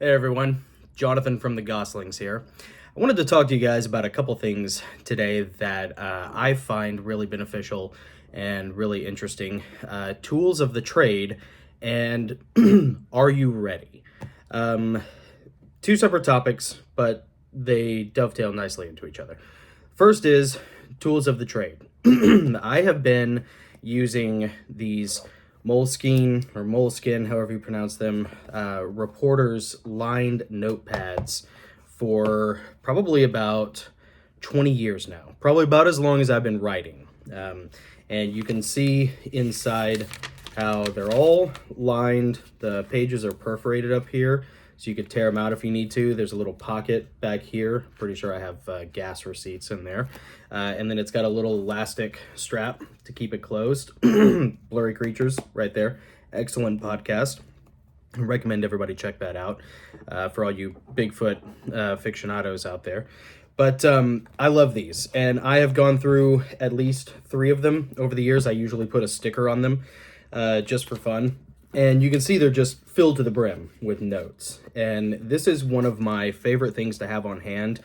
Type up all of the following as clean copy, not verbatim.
Hey everyone, Jonathan from the Goslings here. I wanted to talk to you guys about a couple things today that I find really beneficial and really interesting. Tools of the trade and are you ready? Um, Two separate topics, but they dovetail nicely into each other. First is tools of the trade. I have been using these Moleskin, however you pronounce them, reporters lined notepads for probably about 20 years now, probably about as long as I've been writing. And you can see inside how they're all lined. The pages are perforated up here, so you could tear them out if you need to. There's a little pocket back here. Pretty sure I have gas receipts in there. And then it's got a little elastic strap to keep it closed. Blurry Creatures right there. Excellent podcast. I recommend everybody check that out for all you Bigfoot aficionados out there. But I love these, and I have gone through at least 3 of them over the years. I usually put a sticker on them just for fun. And you can see they're just filled to the brim with notes. And this is one of my favorite things to have on hand.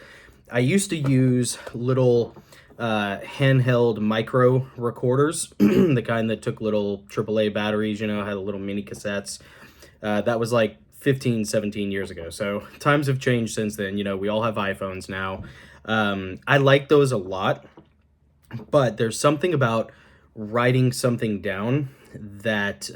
I used to use little handheld micro recorders, the kind that took little AAA batteries, had a little mini cassettes. That was like 15, 17 years ago. So times have changed since then. We all have iPhones now. I like those a lot, but there's something about writing something down that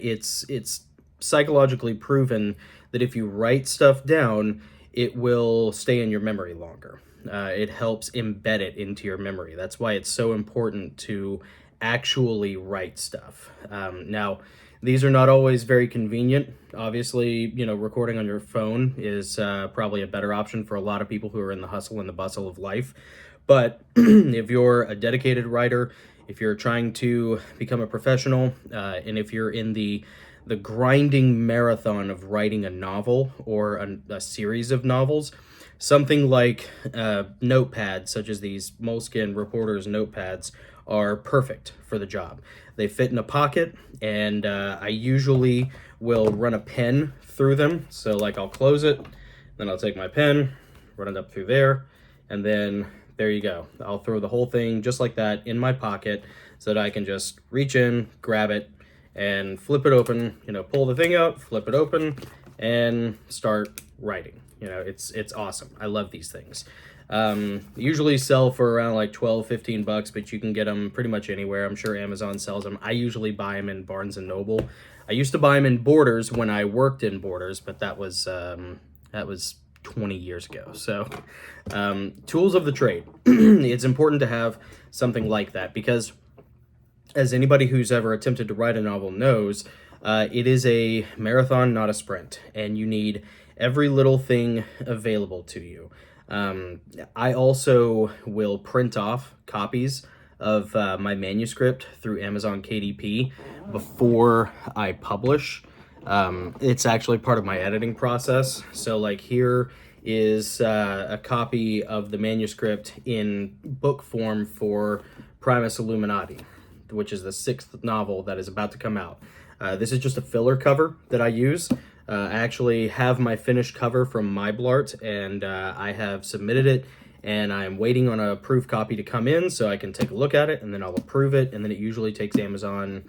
it's psychologically proven that if you write stuff down, it will stay in your memory longer. It helps embed it into your memory. That's why it's so important to actually write stuff. Now, these are not always very convenient. Obviously, recording on your phone is probably a better option for a lot of people who are in the hustle and the bustle of life. But if you're a dedicated writer, if you're trying to become a professional, and if you're in the grinding marathon of writing a novel or a series of novels, something like notepads, such as these Moleskin Reporters notepads, are perfect for the job. They fit in a pocket, and I usually will run a pen through them. So, like, I'll close it, then I'll take my pen, run it up through there, and then there you go. I'll throw the whole thing just like that in my pocket so that I can just reach in, grab it, and flip it open, pull the thing out, flip it open, and start writing. It's awesome. I love these things. Usually sell for around like 12, $15, but you can get them pretty much anywhere. I'm sure Amazon sells them. I usually buy them in Barnes and Noble. I used to buy them in Borders when I worked in Borders, but that was 20 years ago. So, tools of the trade. It's important to have something like that because, as anybody who's ever attempted to write a novel knows, it is a marathon, not a sprint, and you need every little thing available to you. I also will print off copies of my manuscript through Amazon KDP before I publish. It's actually part of my editing process. So, like, here is a copy of the manuscript in book form for Primus Illuminati, which is the 6th novel that is about to come out. This is just a filler cover that I use. I actually have my finished cover from MyBlart, and I have submitted it, and I'm waiting on a proof copy to come in so I can take a look at it, and then I'll approve it, and then it usually takes Amazon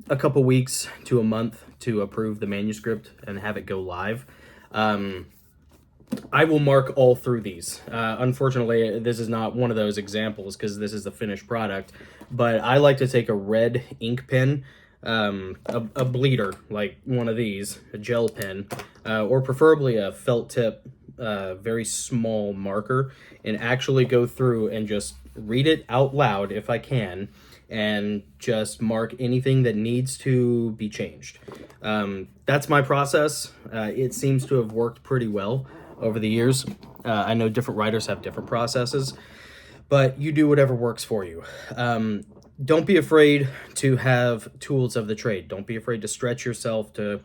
a couple weeks to a month to approve the manuscript and have it go live. I will mark all through these. Unfortunately, this is not one of those examples because this is the finished product, but I like to take a red ink pen, a bleeder, like one of these, a gel pen, or preferably a felt tip, very small marker, and actually go through and just read it out loud if I can, and just mark anything that needs to be changed. That's my process. It seems to have worked pretty well over the years. I know different writers have different processes, but you do whatever works for you. Don't be afraid to have tools of the trade. Don't be afraid to stretch yourself to,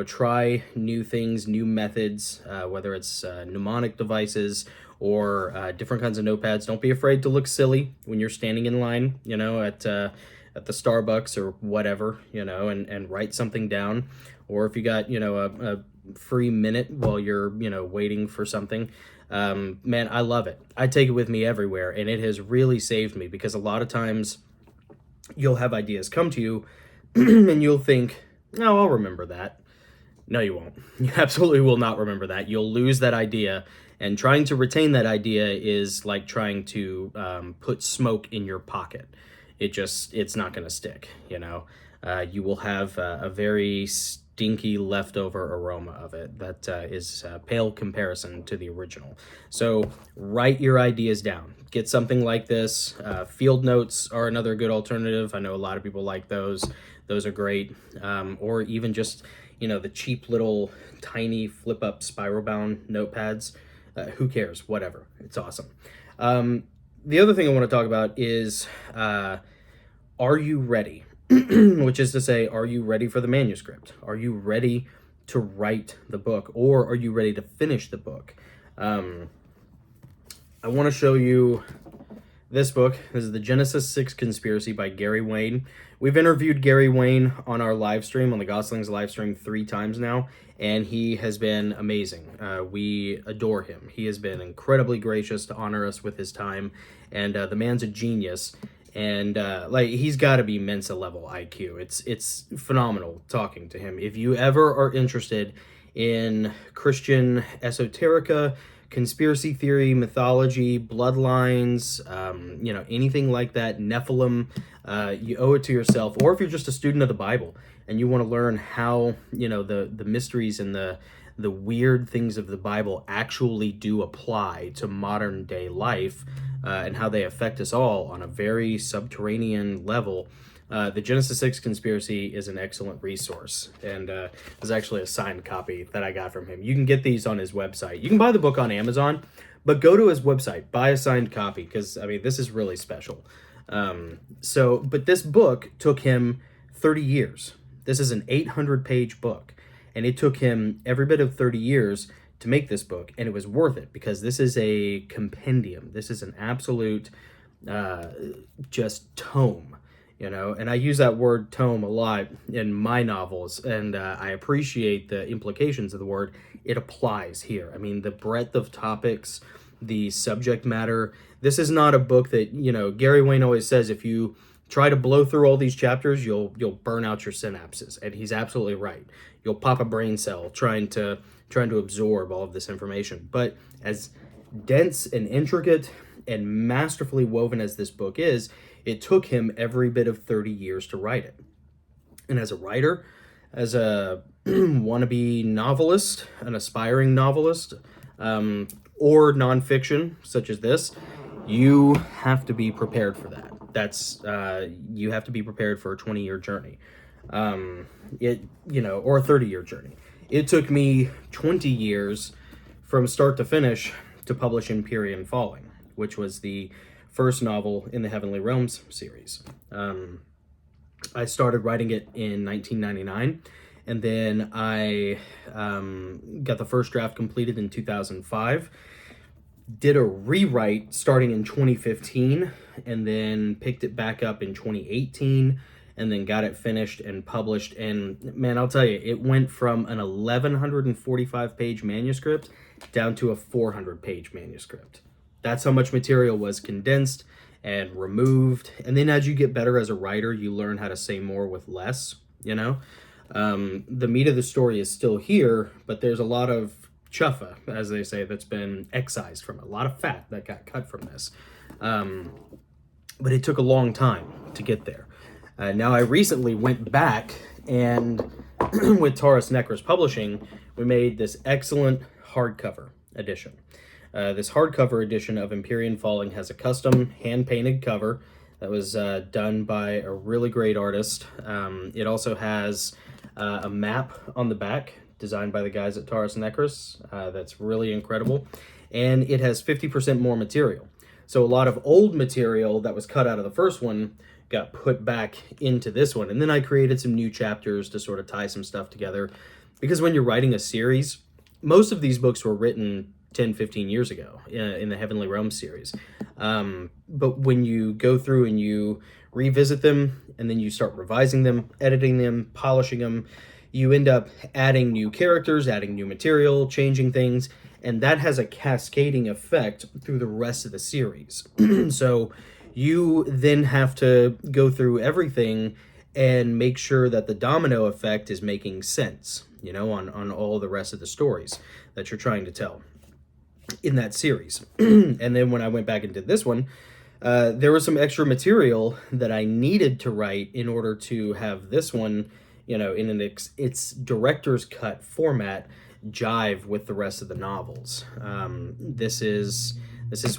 try new things, new methods, whether it's mnemonic devices or different kinds of notepads. Don't be afraid to look silly when you're standing in line, at the Starbucks or whatever, and write something down. Or if you got, a free minute while you're, waiting for something, man, I love it. I take it with me everywhere, and it has really saved me because a lot of times you'll have ideas come to you and you'll think, no, I'll remember that. No, you won't. You absolutely will not remember that. You'll lose that idea. And trying to retain that idea is like trying to put smoke in your pocket. It's not going to stick, You will have a very stinky leftover aroma of it that is a pale comparison to the original. So write your ideas down. Get something like this. Field notes are another good alternative. I know a lot of people like those. Those are great. Or even just, the cheap little tiny flip up spiral bound notepads. Who cares? Whatever. It's awesome. The other thing I want to talk about is, are you ready? Which is to say, are you ready for the manuscript? Are you ready to write the book? Or are you ready to finish the book? I want to show you this book. This is the Genesis 6 Conspiracy by Gary Wayne. We've interviewed Gary Wayne on our live stream, on the Goslings live stream, 3 times now, and he has been amazing. We adore him. He has been incredibly gracious to honor us with his time, and the man's a genius. And he's got to be Mensa level IQ. It's phenomenal talking to him. If you ever are interested in Christian esoterica, conspiracy theory, mythology, bloodlines, anything like that, Nephilim, you owe it to yourself. Or if you're just a student of the Bible and you want to learn how, the mysteries and the weird things of the Bible actually do apply to modern day life, and how they affect us all on a very subterranean level, the Genesis 6 Conspiracy is an excellent resource. And there's actually a signed copy that I got from him. You can get these on his website. You can buy the book on Amazon, but go to his website, buy a signed copy, because, this is really special. But this book took him 30 years. This is an 800-page book, and it took him every bit of 30 years to make this book, and it was worth it because this is a compendium. This is an absolute just tome, and I use that word tome a lot in my novels, and I appreciate the implications of the word. It applies here. The breadth of topics, the subject matter. This is not a book that, Gary Wayne always says, if you try to blow through all these chapters, you'll burn out your synapses, and he's absolutely right. You'll pop a brain cell trying to absorb all of this information. But as dense and intricate and masterfully woven as this book is, it took him every bit of 30 years to write it. And as a writer, as a wannabe novelist, an aspiring novelist, or nonfiction such as this, you have to be prepared for that. You have to be prepared for a 20-year journey, or a 30-year journey. It took me 20 years from start to finish to publish Empyrean Falling, which was the first novel in the Heavenly Realms series. I started writing it in 1999, and then I got the first draft completed in 2005. Did a rewrite starting in 2015, and then picked it back up in 2018, and then got it finished and published. And man, I'll tell you, it went from an 1,145-page manuscript down to a 400-page manuscript. That's how much material was condensed and removed. And then as you get better as a writer, you learn how to say more with less, The meat of the story is still here, but there's a lot of chuffa, as they say, that's been excised from it. A lot of fat that got cut from this. But it took a long time to get there. Now, I recently went back and with Taurus Necros Publishing, we made this excellent hardcover edition. This hardcover edition of Empyrean Falling has a custom hand-painted cover that was done by a really great artist. It also has a map on the back designed by the guys at Taurus Necros. That's really incredible. And it has 50% more material. So a lot of old material that was cut out of the first one got put back into this one. And then I created some new chapters to sort of tie some stuff together. Because when you're writing a series, most of these books were written 10, 15 years ago in the Heavenly Realms series. But when you go through and you revisit them, and then you start revising them, editing them, polishing them, you end up adding new characters, adding new material, changing things, and that has a cascading effect through the rest of the series. So you then have to go through everything and make sure that the domino effect is making sense, on all the rest of the stories that you're trying to tell in that series. And then when I went back and did this one, there was some extra material that I needed to write in order to have this one, in its director's cut format, jive with the rest of the novels. This is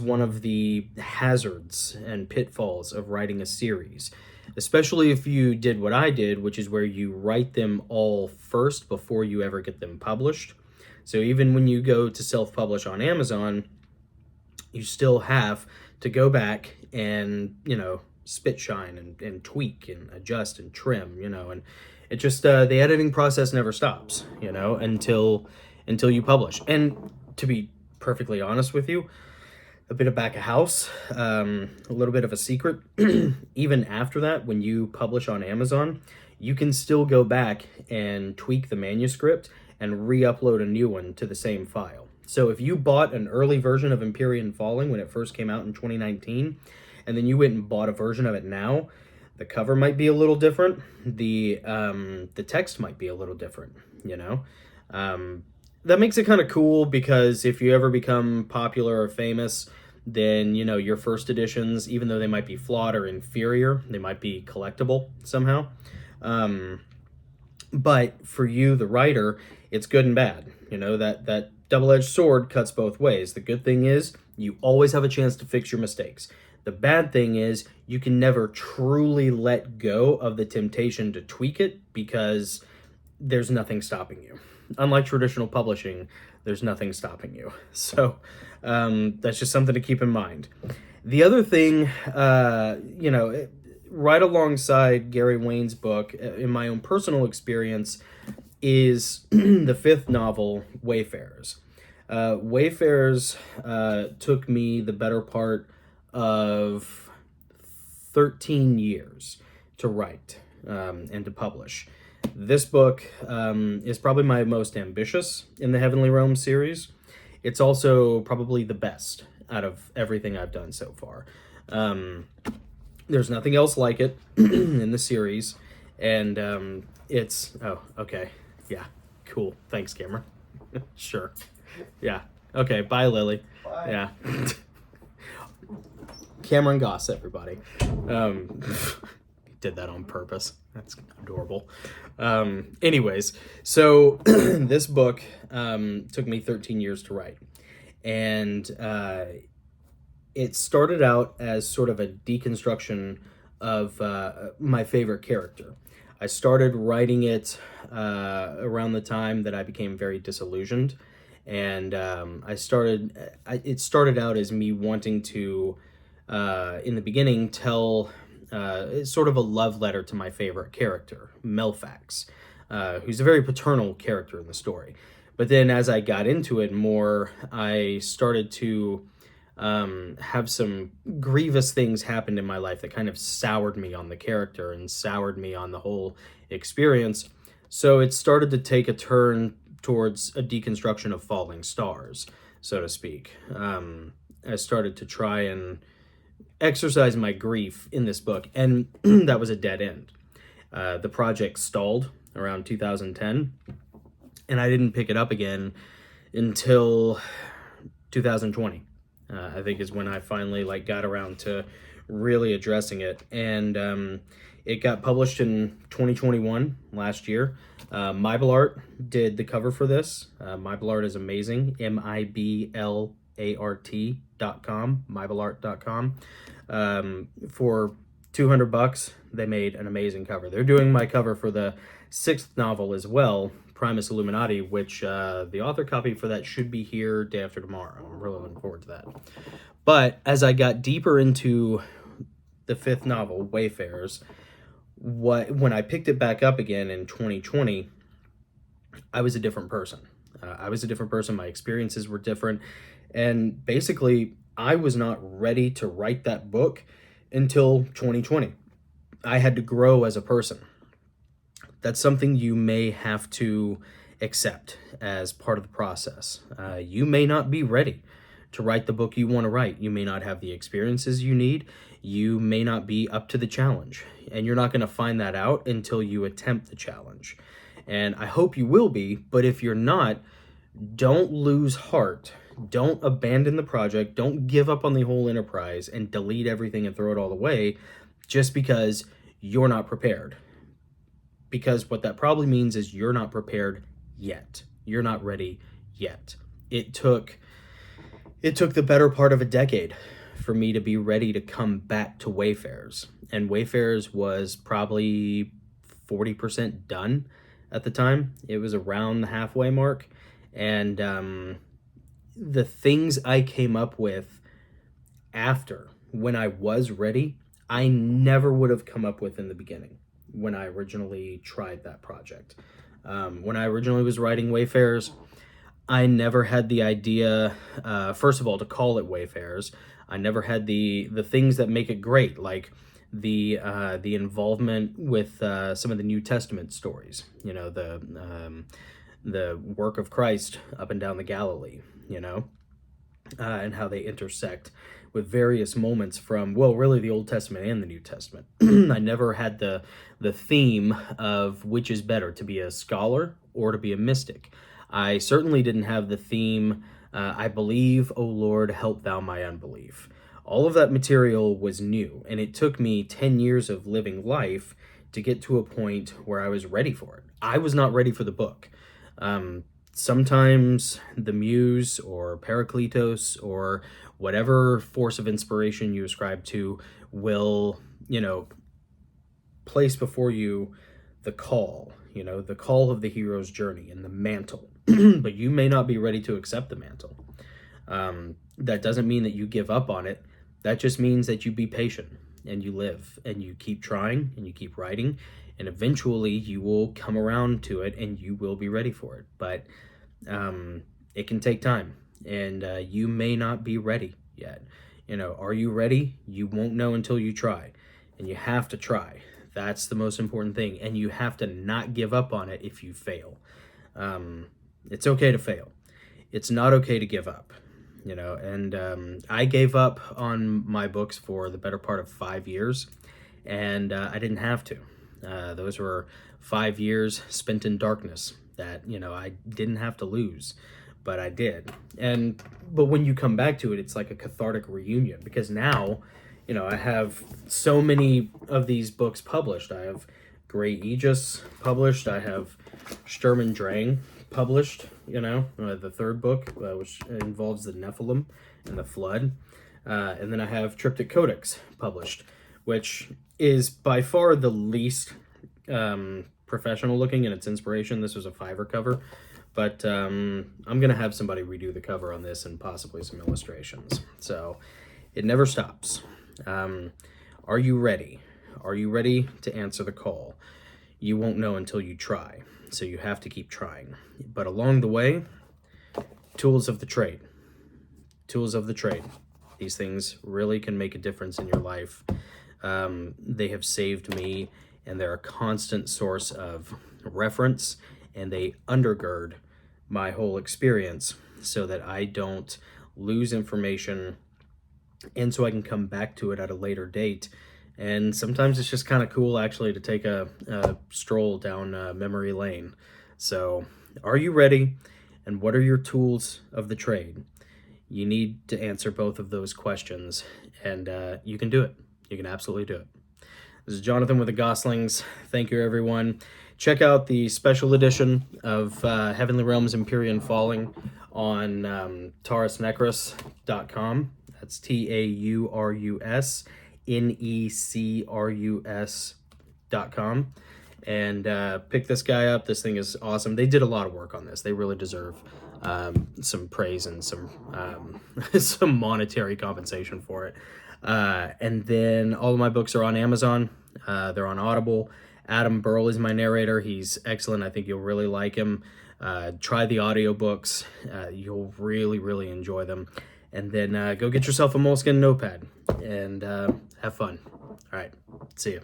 one of the hazards and pitfalls of writing a series, especially if you did what I did, which is where you write them all first before you ever get them published. So even when you go to self-publish on Amazon, you still have to go back and, spit shine and tweak and adjust and trim, and it just, the editing process never stops, until you publish. And to be perfectly honest with you, a bit of back of house, a little bit of a secret, even after that, when you publish on Amazon, you can still go back and tweak the manuscript and re-upload a new one to the same file. So if you bought an early version of Empyrean Falling when it first came out in 2019, and then you went and bought a version of it now, the cover might be a little different. The text might be a little different, that makes it kind of cool, because if you ever become popular or famous, then, your first editions, even though they might be flawed or inferior, they might be collectible somehow. But for you, the writer, it's good and bad. That double-edged sword cuts both ways. The good thing is you always have a chance to fix your mistakes. The bad thing is you can never truly let go of the temptation to tweak it, because there's nothing stopping you. Unlike traditional publishing, there's nothing stopping you. So that's just something to keep in mind. The other thing, right alongside Gary Wayne's book, in my own personal experience, is the fifth novel, Wayfarers. Wayfarers took me the better part of 13 years to write and to publish. This book is probably my most ambitious in the Heavenly Realm series. It's also probably the best out of everything I've done so far. There's nothing else like it in the series, and it's... Oh, okay. Yeah, cool. Thanks, Cameron. Sure. Yeah. Okay, bye, Lily. Bye. Yeah. Cameron Goss, everybody. Did that on purpose. That's adorable. Anyways, so this book took me 13 years to write. And it started out as sort of a deconstruction of my favorite character. I started writing it around the time that I became very disillusioned. And it started out as me wanting to, in the beginning, tell sort of a love letter to my favorite character, Melfax, who's a very paternal character in the story. But then as I got into it more, I started to have some grievous things happen in my life that kind of soured me on the character and soured me on the whole experience. So it started to take a turn towards a deconstruction of falling stars, so to speak. I started to try and exercise my grief in this book, and that was a dead end. The project stalled around 2010, and I didn't pick it up again until 2020. I think is when I finally got around to really addressing it, and it got published in 2021, last year. Mibleart did the cover for this. Mibleart is amazing. MIBLART.com, mibleart.com. For $200, they made an amazing cover. They're doing my cover for the 6th novel as well, Primus Illuminati, which the author copy for that should be here day after tomorrow. I'm really looking forward to that. But as I got deeper into the 5th novel, Wayfarers, when I picked it back up again in 2020, I was a different person. My experiences were different. And basically, I was not ready to write that book until 2020. I had to grow as a person. That's something you may have to accept as part of the process. You may not be ready to write the book you want to write. You may not have the experiences you need. You may not be up to the challenge. And you're not going to find that out until you attempt the challenge. And I hope you will be, but if you're not, don't lose heart. Don't abandon the project. Don't give up on the whole enterprise and delete everything and throw it all away just because you're not prepared. Because what that probably means is you're not prepared yet. You're not ready yet. It took the better part of a decade for me to be ready to come back to Wayfarers. And Wayfarers was probably 40% done at the time. It was around the halfway mark. And the things I came up with after, when I was ready, I never would have come up with in the beginning when I originally tried that project. When I originally was writing Wayfarers, I never had the idea, first of all, to call it Wayfarers. I never had the things that make it great, like the involvement with some of the New Testament stories. You know, the work of Christ up and down the Galilee. You know, and how they intersect with various moments from, well, really the Old Testament and the New Testament. I never had the theme of which is better, to be a scholar or to be a mystic. I certainly didn't have the theme, I believe, O Lord, help thou my unbelief. All of that material was new, and it took me 10 years of living life to get to a point where I was ready for it. I was not ready for the book. Sometimes the muse or Parakletos or whatever force of inspiration you ascribe to will, place before you the call, the call of the hero's journey and the mantle. But you may not be ready to accept the mantle. That doesn't mean that you give up on it. That just means that you be patient and you live and you keep trying and you keep writing, and eventually you will come around to it and you will be ready for it. But it can take time, and you may not be ready yet. Are you ready? You won't know until you try, and you have to try. That's the most important thing, and you have to not give up on it if you fail. It's okay to fail. It's not okay to give up, and I gave up on my books for the better part of 5 years, and I didn't have to. Those were 5 years spent in darkness that, I didn't have to lose, but I did. But when you come back to it, it's like a cathartic reunion, because now, I have so many of these books published. I have Grey Aegis published. I have Sturm und Drang published, the third book, which involves the Nephilim and the flood. And then I have Triptych Codex published, which is by far the least professional looking in its inspiration. This was a Fiverr cover, but I'm going to have somebody redo the cover on this and possibly some illustrations. So it never stops. Are you ready? Are you ready to answer the call? You won't know until you try, so you have to keep trying. But along the way, tools of the trade. Tools of the trade. These things really can make a difference in your life. They have saved me, and they're a constant source of reference, and they undergird my whole experience so that I don't lose information, and so I can come back to it at a later date. And sometimes it's just kind of cool, actually, to take a stroll down memory lane. So, are you ready? And what are your tools of the trade? You need to answer both of those questions, and you can do it. You can absolutely do it. This is Jonathan with the Goslings. Thank you, everyone. Check out the special edition of Heavenly Realms Empyrean Falling on taurusnecrus.com. That's taurusnecrus.com. And pick this guy up. This thing is awesome. They did a lot of work on this. They really deserve some praise and some some monetary compensation for it. And then all of my books are on Amazon. They're on Audible. Adam Burl is my narrator. He's excellent. I think you'll really like him. Try the audiobooks. You'll really, really enjoy them. And then go get yourself a Moleskine notepad and have fun. All right. See you.